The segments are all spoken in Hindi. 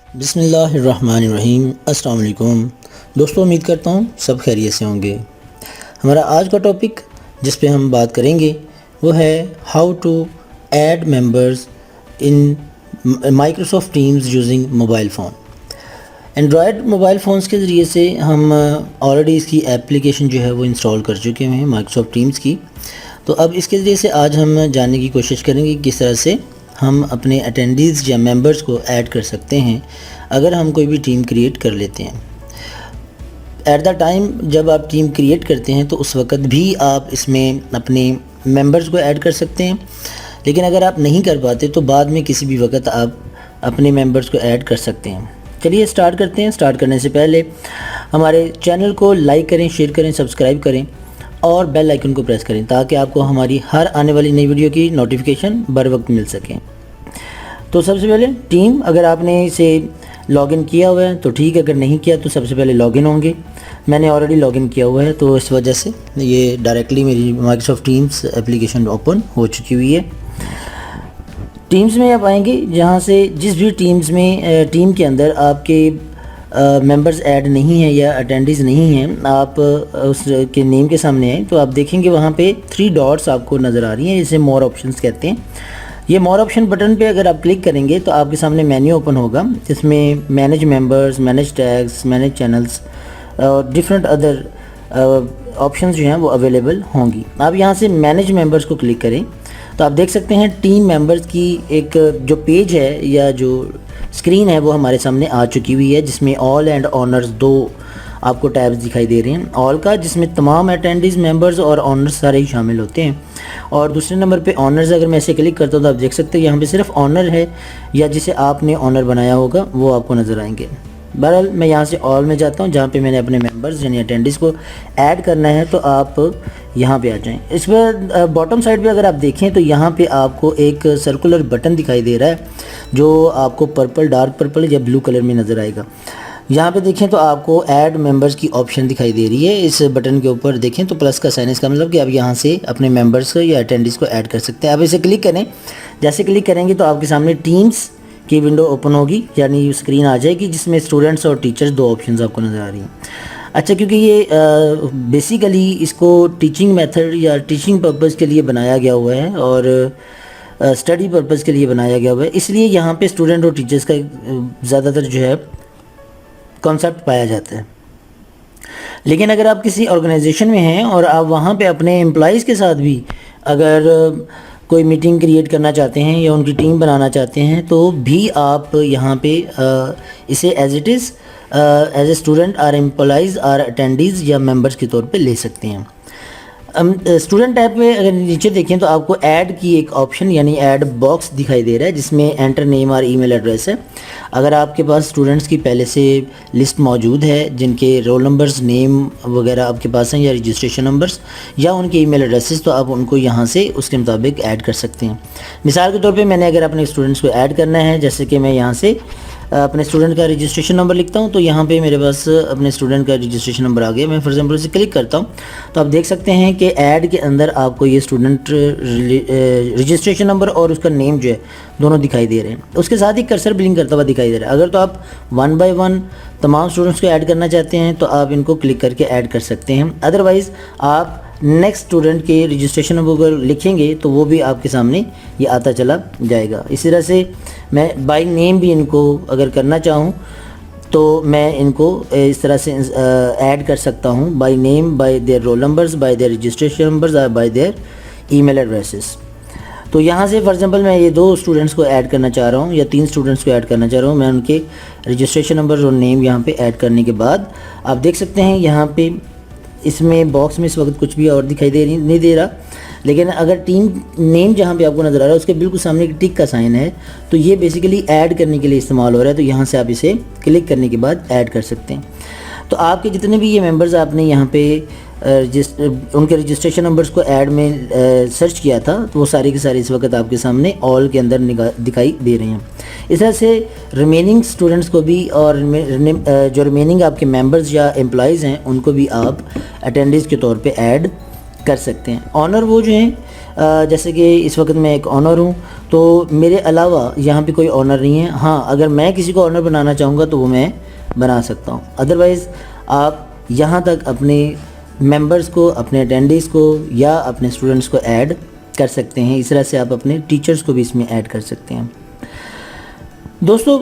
बिस्मिल्लाहिर्रहमानिर्रहीम। अस्सलाम वालेकुम दोस्तों, उम्मीद करता हूँ सब खैरियत से होंगे। हमारा आज का टॉपिक जिस पे हम बात करेंगे वो है how to add members in Microsoft Teams using mobile phone. Android mobile phones के ज़रिए से हम ऑलरेडी इसकी एप्लीकेशन जो है वो इंस्टॉल कर चुके हैं माइक्रोसॉफ्ट टीम्स की। तो अब इसके ज़रिए से आज हम जानने की कोशिश करेंगे कि किस तरह से हम अपने अटेंडीज़ या मेंबर्स को ऐड कर सकते हैं अगर हम कोई भी टीम क्रिएट कर लेते हैं। एट द टाइम जब आप टीम क्रिएट करते हैं तो उस वक्त भी आप इसमें अपने मेंबर्स को ऐड कर सकते हैं, लेकिन अगर आप नहीं कर पाते तो बाद में किसी भी वक्त आप अपने मेंबर्स को ऐड कर सकते हैं। चलिए स्टार्ट करते हैं। स्टार्ट करने से पहले हमारे चैनल को लाइक करें, शेयर करें, सब्सक्राइब करें और बेल आइकन को प्रेस करें ताकि आपको हमारी हर आने वाली नई वीडियो की नोटिफिकेशन बर वक्त मिल सके। तो सबसे पहले टीम, अगर आपने इसे लॉगिन किया हुआ है तो ठीक है, अगर नहीं किया तो सबसे पहले लॉगिन होंगे। मैंने ऑलरेडी लॉगिन किया हुआ है तो इस वजह से ये डायरेक्टली मेरी माइक्रोसॉफ्ट टीम्स एप्लीकेशन ओपन हो चुकी हुई है। टीम्स में आप आएंगे जहाँ से जिस भी टीम के अंदर आपके मेंबर्स ऐड नहीं हैं या अटेंडीज़ नहीं हैं, आप उसके नेम के सामने आए तो आप देखेंगे वहाँ पे 3 डॉट्स आपको नज़र आ रही हैं, इसे मोर ऑप्शंस कहते हैं। ये मोर ऑप्शन बटन पे अगर आप क्लिक करेंगे तो आपके सामने मेन्यू ओपन होगा जिसमें manage members, manage tags, manage channels और डिफरेंट अदर ऑप्शंस जो हैं वो अवेलेबल होंगी। आप यहाँ से मैनेज मेंबर्स को क्लिक करें तो आप देख सकते हैं टीम मेंबर्स की एक जो पेज है या जो स्क्रीन है वो हमारे सामने आ चुकी हुई है, जिसमें ऑल एंड ऑनर्स 2 आपको टैब्स दिखाई दे रहे हैं। ऑल का जिसमें तमाम अटेंडीज मेंबर्स और ऑनर्स सारे ही शामिल होते हैं, और दूसरे नंबर पे ऑनर्स अगर मैं ऐसे क्लिक करता हूँ तो आप देख सकते हैं यहाँ पे सिर्फ ऑनर है या जिसे आपने ऑनर बनाया होगा वो आपको नज़र आएंगे। बहरहाल मैं यहाँ से ऑल में जाता हूँ जहाँ पे मैंने अपने मेंबर्स यानी अटेंडीज़ को ऐड करना है, तो आप यहाँ पे आ जाएं। इस पर बॉटम साइड पे अगर आप देखें तो यहाँ पे आपको एक सर्कुलर बटन दिखाई दे रहा है जो आपको पर्पल, डार्क पर्पल या ब्लू कलर में नज़र आएगा। यहाँ पे देखें तो आपको ऐड मेंबर्स की ऑप्शन दिखाई दे रही है। इस बटन के ऊपर देखें तो प्लस का साइन, इसका मतलब कि आप यहाँ से अपने मेंबर्स को या अटेंडीज़ को ऐड कर सकते हैं। आप इसे क्लिक करें, जैसे क्लिक करेंगे तो आपके सामने टीम्स की विंडो ओपन होगी, यानी स्क्रीन आ जाएगी जिसमें स्टूडेंट्स और टीचर्स 2 ऑप्शंस आपको नज़र आ रही हैं। अच्छा, क्योंकि ये बेसिकली इसको टीचिंग मेथड या टीचिंग पर्पज़ के लिए बनाया गया हुआ है और स्टडी पर्पज़ के लिए बनाया गया हुआ है, इसलिए यहाँ पे स्टूडेंट और टीचर्स का ज़्यादातर जो है कॉन्सेप्ट पाया जाता है। लेकिन अगर आप किसी ऑर्गेनाइजेशन में हैं और आप वहाँ पे अपने एम्प्लॉइज़ के साथ भी अगर कोई मीटिंग क्रिएट करना चाहते हैं या उनकी टीम बनाना चाहते हैं तो भी आप यहाँ पे इसे as it is as a student और एम्प्लॉइज़ और अटेंडीज़ या मेंबर्स के तौर पे ले सकते हैं। स्टूडेंट टैब में अगर नीचे देखें तो आपको ऐड की एक ऑप्शन यानी ऐड बॉक्स दिखाई दे रहा है जिसमें एंटर नेम और ईमेल एड्रेस है। अगर आपके पास स्टूडेंट्स की पहले से लिस्ट मौजूद है जिनके रोल नंबर्स, नेम वगैरह आपके पास हैं या रजिस्ट्रेशन नंबर्स या उनके ईमेल एड्रेसेस, तो आप उनको यहाँ से उसके मुताबिक ऐड कर सकते हैं। मिसाल के तौर पे मैंने अगर अपने स्टूडेंट्स को ऐड करना है, जैसे कि मैं यहाँ से अपने स्टूडेंट का रजिस्ट्रेशन नंबर लिखता हूँ तो यहाँ पे मेरे पास अपने स्टूडेंट का रजिस्ट्रेशन नंबर आ गया। मैं फॉर एग्जांपल इसे क्लिक करता हूँ तो आप देख सकते हैं कि ऐड के अंदर आपको ये स्टूडेंट रजिस्ट्रेशन नंबर और उसका नेम जो है दोनों दिखाई दे रहे हैं। उसके साथ ही कर्सर ब्लिंक करता हुआ दिखाई दे रहा है। अगर तो आप 1 बाय 1 तमाम स्टूडेंट्स को ऐड करना चाहते हैं तो आप इनको क्लिक करके ऐड कर सकते हैं। अदरवाइज़ आप नेक्स्ट स्टूडेंट के रजिस्ट्रेशन नंबर लिखेंगे तो वो भी आपके सामने ये आता चला जाएगा। इसी तरह से मैं बाय नेम भी इनको अगर करना चाहूँ तो मैं इनको इस तरह से ऐड कर सकता हूँ, by name, bye their roll numbers, bye there registration numbers और बाय देयर ईमेल एड्रेसेस। तो यहाँ से फॉर एग्जांपल मैं ये 2 स्टूडेंट्स को ऐड करना चाह रहा हूँ या 3 स्टूडेंट्स को ऐड करना चाह रहा हूँ। मैं उनके रजिस्ट्रेशन नंबर और नेम यहाँ पे ऐड करने के बाद आप देख सकते हैं यहाँ पे इसमें बॉक्स में इस वक्त कुछ भी और दिखाई नहीं दे रहा, लेकिन अगर टीम नेम जहाँ पे आपको नज़र आ रहा है उसके बिल्कुल सामने एक टिक का साइन है तो ये बेसिकली ऐड करने के लिए इस्तेमाल हो रहा है। तो यहाँ से आप इसे क्लिक करने के बाद ऐड कर सकते हैं। तो आपके जितने भी ये मेंबर्स आपने यहाँ पे उनके रजिस्ट्रेशन नंबर्स को ऐड में सर्च किया था तो वो सारे के सारे इस वक्त आपके सामने ऑल के अंदर दिखाई दे रहे हैं। इस तरह से रिमेनिंग स्टूडेंट्स को भी और जो रिमेनिंग आपके मेंबर्स या एम्प्लॉइज़ हैं उनको भी आप अटेंडीज़ के तौर पे ऐड कर सकते हैं। ऑनर वो जो हैं जैसे कि इस वक्त मैं एक ऑनर हूँ, तो मेरे अलावा यहाँ पे कोई ऑनर नहीं है। हाँ, अगर मैं किसी को ऑनर बनाना चाहूँगा तो वो मैं बना सकता हूँ। अदरवाइज़ आप यहाँ तक अपने मेंबर्स को, अपने अटेंडीज़ को या अपने स्टूडेंट्स को ऐड कर सकते हैं। इस तरह से आप अपने टीचर्स को भी इसमें ऐड कर सकते हैं। दोस्तों,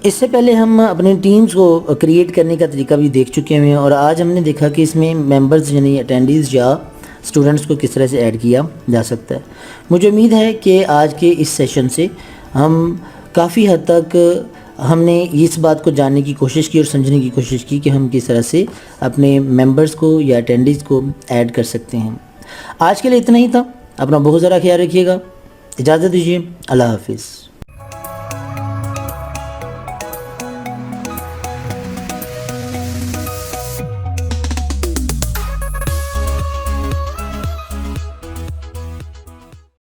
इससे पहले हम अपने टीम्स को क्रिएट करने का तरीका भी देख चुके हैं और आज हमने देखा कि इसमें मेंबर्स यानी अटेंडीज़ या स्टूडेंट्स को किस तरह से ऐड किया जा सकता है। मुझे उम्मीद है कि आज के इस सेशन से हम काफ़ी हद तक हमने इस बात को जानने की कोशिश की और समझने की कोशिश की कि हम किस तरह से अपने मेंबर्स को या अटेंडीज़ को ऐड कर सकते हैं। आज के लिए इतना ही था। अपना बहुत ज़्यादा ख्याल रखिएगा। इजाज़त दीजिए। अल्लाह हाफिज़।